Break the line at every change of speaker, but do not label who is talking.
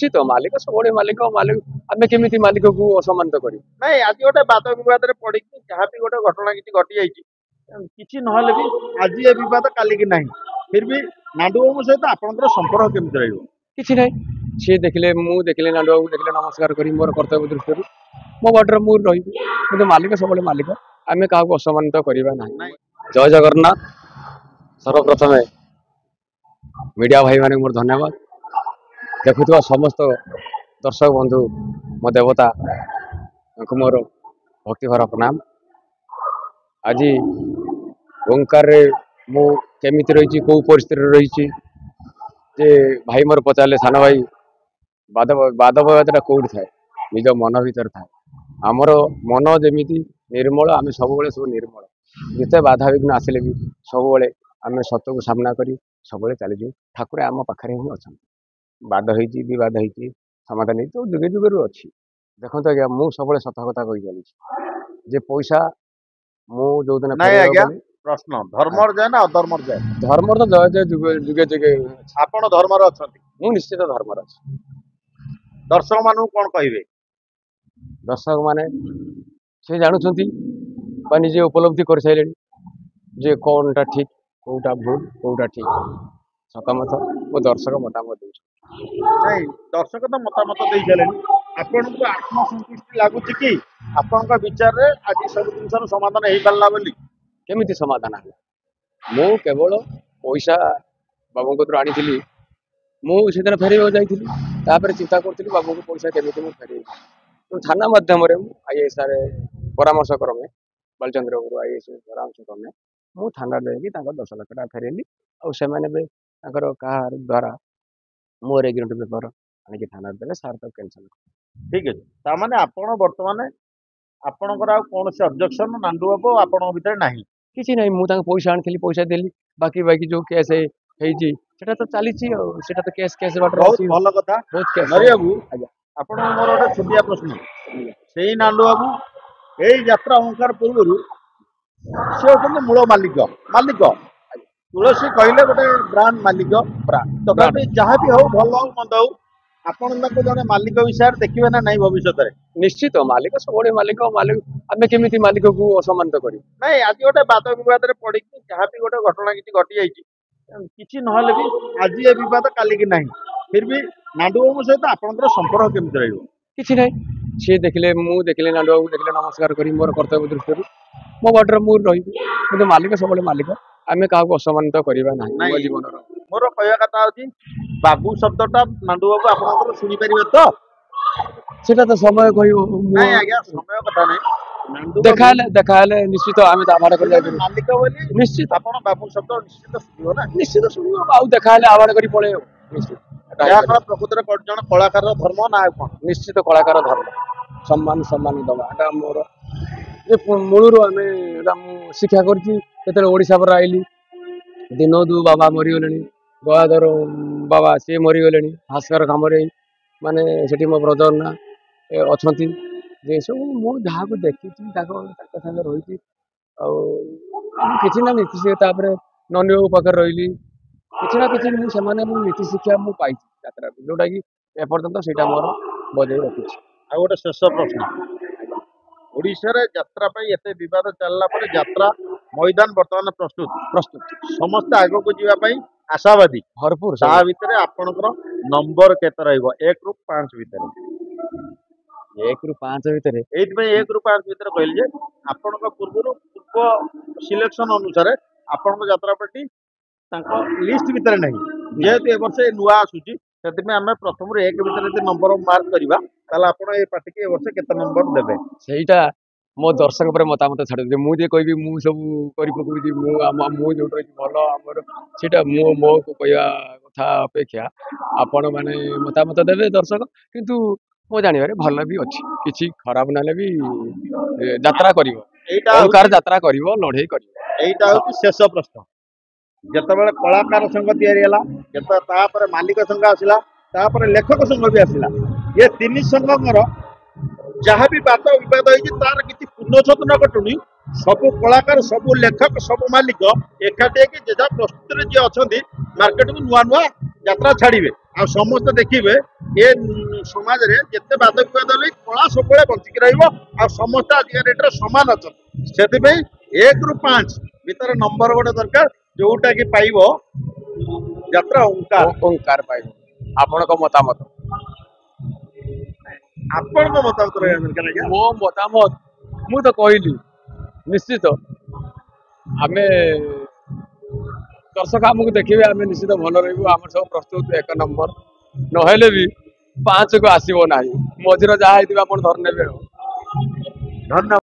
निश्चित मालिक सब मालिक मालिक आम केमी मालिक को असम्मानित कर
ନାଇଁ ଆଜି ଗୋଟେ ବାଦ ବିବାଦରେ ପଡିକି ଯାହା ବି ଗୋଟେ ଘଟଣା କିଛି ଘଟି ଯାଇଛି କିଛି ନହେଲେ ବି ଆଜି ଏ ବିବାଦ କାଲିକି ନାହିଁ ଫିର ବି ନାଣ୍ଡୁବାବୁଙ୍କ ସହିତ ଆପଣଙ୍କର ସମ୍ପର୍କ କେମିତି ରହିବ
किसी ना सी देखिले मु देखिले नांडू बाबू देखिले नमस्कार करी मोर कर्तव्य दृष्टि मो बाटर मु रही मालिक सब मालिक आम क्या असम्मानित करवा ना
ନାଇଁ
जय जगन्नाथ सर्वप्रथमे मीडिया भाई माने मोर धन्यवाद देखुवा समस्त दर्शक बंधु मो देवता मोर भक्तिभर प्रणाम आज ओंकार रे मु केमिति रही कौ परिस्थिति रही जे भाई मोर पचारे सान भाई बाद बदटा कौट थाए निज मन भर थाए आमर मन जमी निर्मल आम सब सब निर्मल जिते बाधा विघ्न आसिले भी सब आम सत्य को सामना करी सब चलीजु ठाकुर आम पाखे ही अच्छा बाद बद समाधान तो जुगे जुगे अच्छी देखो आज्ञा मु सब सत कथा कही चली जे पैसा मु जो दिन
ନାଇଁ ଆଜ୍ଞା ପ୍ରଶ୍ନ ଧର୍ମର ଯାଏ ନା ଅଧର୍ମର ଯାଏ
धर्म तो जय जय जुगे जुगे जुगे
ଆପଣ ଧର୍ମରେ ଅଛନ୍ତି
मु निश्चित धर्म अच्छी
ଦର୍ଶକ ମାନଙ୍କୁ କଣ କହିବେ
दर्शक माने से जानुंट निजे उपलब्धि कर सारे जे कौनटा ठीक कौटा भूल कौटा ठीक सतमत वो दर्शक मतामत दे
ନାଇଁ ଦର୍ଶକ ତ ମତାମତ ଦେଇ ସାରିଲେଣି ଆପଣଙ୍କୁ ଆତ୍ମସନ୍ତୁଷ୍ଟି ଲାଗୁଛି କି ଆପଣଙ୍କ ବିଚାରରେ ଆଜି ସବୁ ଜିନିଷର ସମାଧାନ ହେଇପାରିଲା ବୋଲି
केमिति समाधान है मु केवल पैसा बाबू को आनी मुझे फेर जापर चिंता करी बाबू को पैसा केमी फेर थाना मध्यम आईएएस परामर्श क्रमे बालचंद्र गुरु आईएएस परामर्श क्रमे मु थाना जाकि 10 लाख टाका फेरेली आर कहार द्वारा मोर एग्रीमेंट पेपर आनिक थाना देले सार तक कैंसल
ଠିକ ଅଛି ତାମାନେ ଆପଣ ବର୍ତ୍ତମାନ ଆପଣଙ୍କର ଆଉ କୌଣସି ଅବଜେକ୍ସନ ନାଣ୍ଡୁ ବାବୁ ଆପଣଙ୍କ ଭିତରେ ନାହିଁ
किसी ना मुझे पैसा आनी पैसा देली बाकी बाकी जो केस है तो चली तो केस केस
ବହୁତ ଭଲ କଥା
बहुत केस
ନରି ବାବୁ
ଆଜ୍ଞା
ଆପଣଙ୍କୁ ମୋର ଗୋଟେ ଛୋଟିଆ ପ୍ରଶ୍ନ ସେଇ ନାଣ୍ଡୁ ବାବୁ ଏଇ ଯାତ୍ରା ଓଙ୍କାର ପୂର୍ବରୁ ସେ ହେଉଛନ୍ତି ମୂଳ ମାଲିକ ତୁଳସୀ କହିଲେ ଗୋଟେ ବ୍ରାଣ୍ଡ ମାଲିକ ତଥାପି ଯାହା ବି ହଉ ଭଲ ହଉ ମନ୍ଦ ହଉ ଆପଣ ତାଙ୍କୁ ଜଣେ ମାଲିକ ବିଷୟରେ ଦେଖିବେ ନା ନାହିଁ ଭବିଷ୍ୟତରେ
निश्चित मालिक सब मालिक मालिक आम केमी मालिक को असम्मानित कर
ନାଇଁ ଆଜି ଗୋଟେ ବାଦ ବିବାଦରେ ପଡିକି ଯାହା ବି ଗୋଟେ ଘଟଣା କିଛି ଘଟି ଯାଇଛି କିଛି ନହେଲେ ବି ଆଜି ଏ ବିବାଦ କାଲିକି ନାହିଁ ଫିର ବି ନାଣ୍ଡୁବାବୁଙ୍କ ସହିତ ଆପଣଙ୍କର ସମ୍ପର୍କ କେମିତି ରହିବ
किसी ना सी देखिले मु देखिले नांडू बाबू देखिले नमस्कार करी मोर कर्तव्य दृष्टि मो बाटर मु रही मालिक सब मालिक आम क्या असम्मानित करवा ना
ନାଇଁ
जीवन
ମୋର କହିବା କଥା ହଉଛି ବାବୁ ଶବ୍ଦଟା ନାଣ୍ଡୁବାବୁ ଆପଣଙ୍କର ଶୁଣିପାରିବେ ତ
सेटा तो समय कह
ନାଇଁ ଆଜ୍ଞା ସମୟ କଥା ନାହିଁ
देखा निश्चित आम तो आभार कर
ମାଲିକ ବୋଲି
निश्चित
ଆପଣ ବାବୁ ଶବ୍ଦ ନିଶ୍ଚିତ ଶୁଣିବ ना
निश्चित शुणु आउ देखा आभार कर पड़े निश्चित
ଏହା କଣ ପ୍ରକୃତରେ ଜଣେ କଳାକାରର ଧର୍ମ ନା ଆଉ କଣ
निश्चित कलाकार धर्म सम्मान सम्मान दबा एटा मोर मूलर आम शिक्षा करशा पर आईली दिनदू बाबा मरीगले गयाधर बाबा सी मरीगले भास्कर कामरे माने से मो ब्रदर ना अच्छा जे सब मुझे देखी सागे रही कि ना नीति तापर ननी बाबू पाखे रही कि ना कि नीति शिक्षा मुझे पाई यात्रा जोटा कि एपर्तंत से मोर बजाई रखी
ଆଉ ଗୋଟେ ଶେଷ ପ୍ରଶ୍ନ ଓଡ଼ିଶାରେ ଯାତ୍ରା ପାଇଁ ଏତେ ବିବାଦ ଚାଲିଲା ପରେ ଯାତ୍ରା ମଇଦାନ ବର୍ତ୍ତମାନ ପ୍ରସ୍ତୁତ
प्रस्तुत
ସମସ୍ତେ ଆଗକୁ ଯିବା ପାଇଁ ଆଶାବାଦୀ
भरपूर
ତା ଭିତରେ ଆପଣଙ୍କର ନମ୍ବର କେତେ ରହିବ 1 ରୁ 5 ଭିତରେ
1 ରୁ 5 ଭିତରେ
ଏଇଥିପାଇଁ 1 ରୁ 5 ଭିତରେ କହିଲି ଯେ ଆପଣଙ୍କ ପୂର୍ବରୁ ପୂର୍ବ ସିଲେକ୍ସନ ଅନୁସାରେ ଆପଣଙ୍କ ଯାତ୍ରା ପାର୍ଟି ତାଙ୍କ ଲିଷ୍ଟ ଭିତରେ ନାହିଁ ଯେହେତୁ ଏ ବର୍ଷ ନୂଆ ଆସୁଛି ସେଥିପାଇଁ ଆମେ ପ୍ରଥମରୁ 1 ଭିତରେ ଯଦି ନମ୍ବର ମାର୍କ କରିବା ତାହେଲେ ଆପଣ ଏ ପାର୍ଟିକି ଏ ବର୍ଷ କେତେ ନମ୍ବର ଦେବେ
ସେଇଟା मो दर्शक पर मतामत छाड़ मुझे कहि मुझे जो भल आमर सीटा मो को कह कथा अपेक्षा आपण मैंने मतामत देवे दर्शक किंतु मो जानवर भल भी अच्छी किसी खराब ना भी यात्रा कर यात्रा कर लड़े कर
এইটা হচ্ছে শেষ প্রশ্ন যেতবেলে কলাকার সংঘ তৈরি হলা তারপরে মালিক সংঘ আসিলা তারপরে লেখক সংঘ भी আসিলা ये तीन संघर जहाँ भी बात विवाद होती तार किसी पुनच्छेद न घटुनी सबू कलाकार सबू लेखक सबू मालिक एकाठी जेजा प्रस्तुति जी अच्छा मार्केट को नुआ नुआ यात्रा छाड़े आ समस्त देखिए ଏ ସମାଜରେ ଯେତେ ବାଦ ବିବାଦ ହେଲେ କଳା ସବୁବେଳେ ବଞ୍ଚିକି ରହିବ ଆଉ ସମସ୍ତେ ଆଜିକା ଡେଟ୍ରେ ସମାନ ଅଛନ୍ତି। ସେଥିପାଇଁ 1 ରୁ 5 ଭିତରେ ନମ୍ବର ଗୋଟେ ଦରକାର ଯୋଉଟା କି ପାଇବ ଯାତ୍ରା ଓଙ୍କାର।
ଓଙ୍କାର ପାଇବ। ଆପଣଙ୍କ ମତାମତ?
ଆପଣଙ୍କ ମତାମତ ରହିବା ଦରକାର ଆଜ୍ଞା।
ମୋ ମତାମତ ମୁଁ ତ କହିଲି ନିଶ୍ଚିତ ଆମେ ଦର୍ଶକ ଆମକୁ ଦେଖିବେ ଆମେ ନିଶ୍ଚିତ ଭଲ ରହିବୁ। ଆମର ସବୁ ପ୍ରସ୍ତୁତ 1 ନମ୍ବର ନହେଲେ ବି 5କୁ ଆସିବ ନାହିଁ। ମଝିରେ ଯାହା ହେଇଥିବ ଆପଣ ଧରି ନେବେ ଆଉ।
ଧନ୍ୟବାଦ।